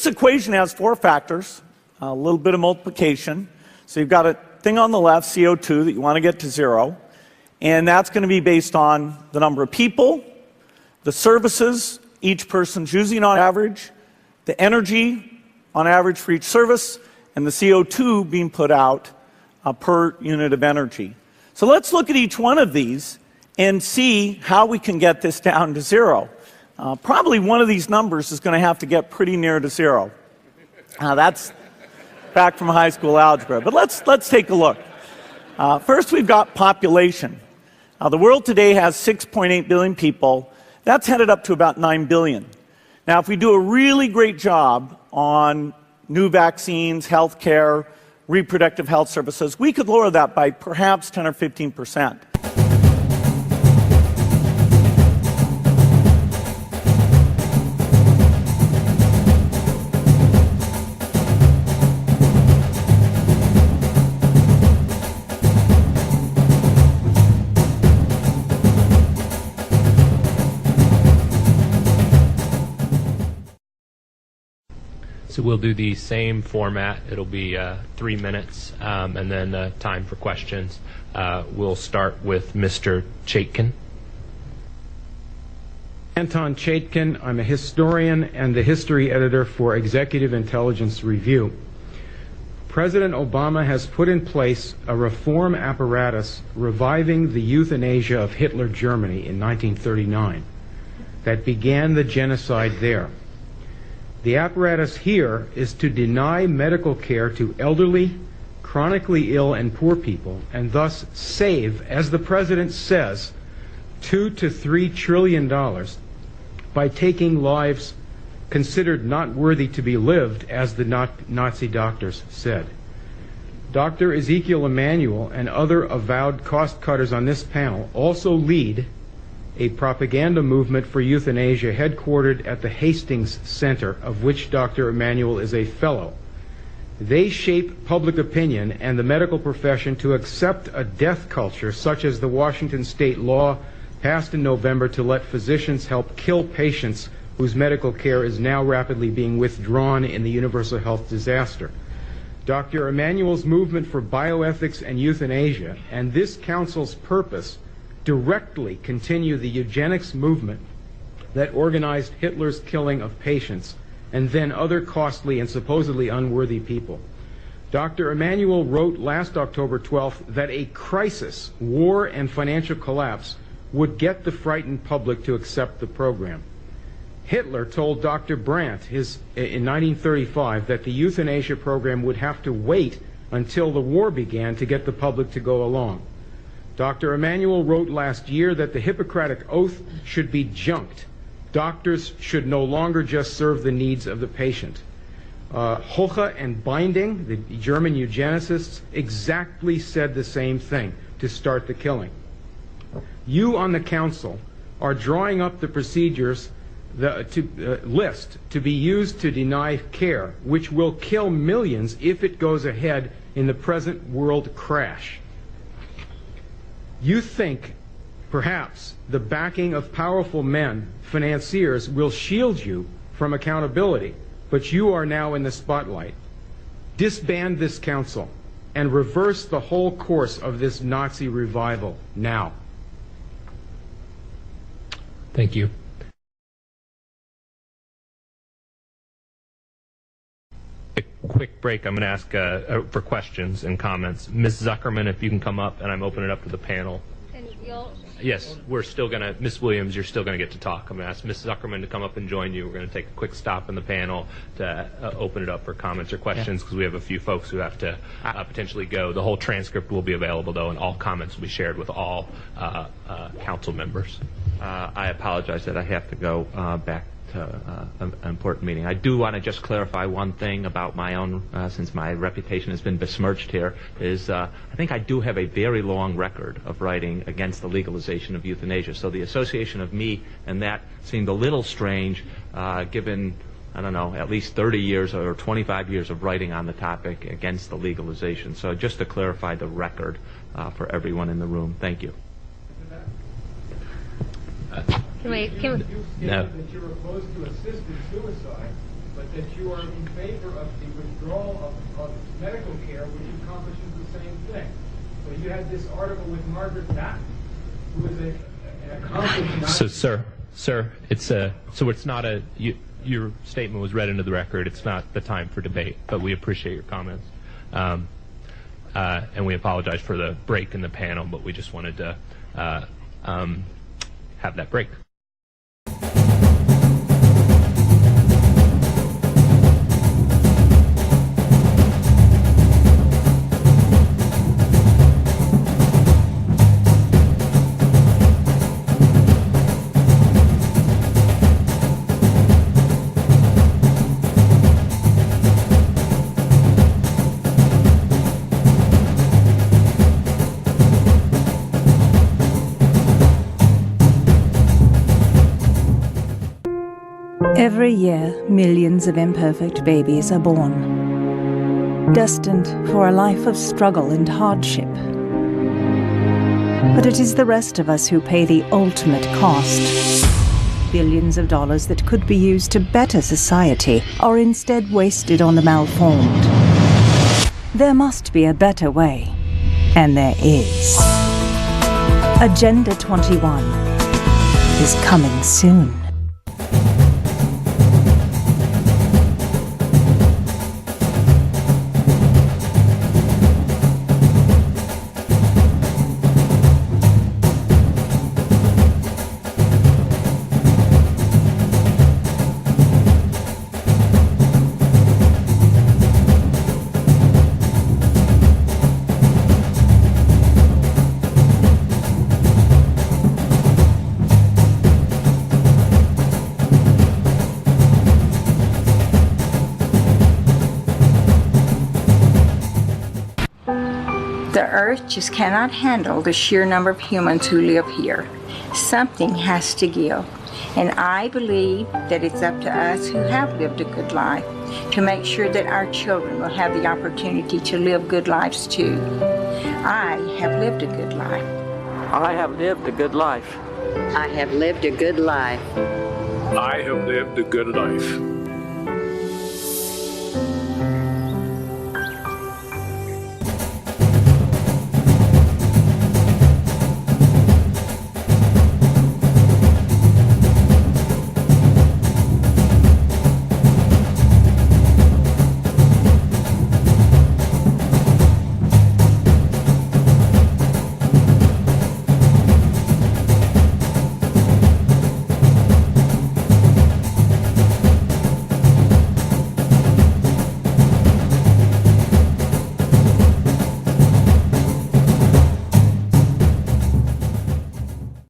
this equation has four factors, a little bit of multiplication. So you've got a thing on the left, CO2, that you want to get to zero, and that's going to be based on the number of people, the services each person's using on average, the energy on average for each service, and the CO2 being put out per unit of energy. So let's look at each one of these and see how we can get this down to zero. Probably one of these numbers is going to have to get pretty near to zero. That's back from high school algebra, but let's take a look. First, we've got population. The world today has 6.8 billion people. That's headed up to about 9 billion. Now, if we do a really great job on new vaccines, healthcare, reproductive health services, we could lower that by perhaps 10 or 15%. So we'll do the same format. It'll be 3 minutes, and then time for questions. We'll start with Mr. Chaitkin. Anton Chaitkin. I'm a historian and the history editor for Executive Intelligence Review. President Obama has put in place a reform apparatus reviving the euthanasia of Hitler Germany in 1939 that began the genocide there. The apparatus here is to deny medical care to elderly, chronically ill, and poor people, and thus save, as the president says, $2 to $3 trillion by taking lives considered not worthy to be lived, as the Nazi doctors said. Dr. Ezekiel Emanuel and other avowed cost cutters on this panel also lead a propaganda movement for euthanasia headquartered at the Hastings Center, of which Dr. Emanuel is a fellow. They shape public opinion and the medical profession to accept a death culture such as the Washington state law passed in November to let physicians help kill patients whose medical care is now rapidly being withdrawn in the universal health disaster. Dr. Emanuel's movement for bioethics and euthanasia and this council's purpose directly continue the eugenics movement that organized Hitler's killing of patients and then other costly and supposedly unworthy people. Dr. Emanuel wrote last October 12th that a crisis, war, and financial collapse would get the frightened public to accept the program. Hitler told Dr. Brandt in 1935 that the euthanasia program would have to wait until the war began to get the public to go along. Dr. Emanuel wrote last year that the Hippocratic Oath should be junked. Doctors should no longer just serve the needs of the patient. Hoche and Binding, the German eugenicists, exactly said the same thing to start the killing. You on the council are drawing up the procedures list to be used to deny care, which will kill millions if it goes ahead in the present world crash. You think, perhaps, the backing of powerful men, financiers, will shield you from accountability, but you are now in the spotlight. Disband this council and reverse the whole course of this Nazi revival now. Thank you. A quick break. I'm going to ask for questions and comments. Ms. Zuckerman, if you can come up, and I'm opening it up to the panel. And you'll... Yes, we're still going to, Ms. Williams, you're still going to get to talk. I'm going to ask Ms. Zuckerman to come up and join you. We're going to take a quick stop in the panel to open it up for comments or questions, because we have a few folks who have to potentially go. The whole transcript will be available, though, and all comments will be shared with all council members. I apologize that I have to go back to an important meeting. I do want to just clarify one thing about my own, since my reputation has been besmirched here, is I think I do have a very long record of writing against the legalization of euthanasia. So the association of me and that seemed a little strange, given, I don't know, at least 30 years or 25 years of writing on the topic against the legalization. So just to clarify the record for everyone in the room. Thank you. Can we, that you're opposed to assisted suicide, but that you are in favor of the withdrawal of medical care, which accomplishes the same thing. So you had this article with Margaret Batten, who is an accomplished... So, sir, it's not a... your statement was read into the record. It's not the time for debate, but we appreciate your comments. And we apologize for the break in the panel, but we just wanted to have that break. Every year, millions of imperfect babies are born, destined for a life of struggle and hardship. But it is the rest of us who pay the ultimate cost. Billions of dollars that could be used to better society are instead wasted on the malformed. There must be a better way, and there is. Agenda 21 is coming soon. The Earth just cannot handle the sheer number of humans who live here. Something has to give. And I believe that it's up to us who have lived a good life to make sure that our children will have the opportunity to live good lives too. I have lived a good life. I have lived a good life. I have lived a good life. I have lived a good life.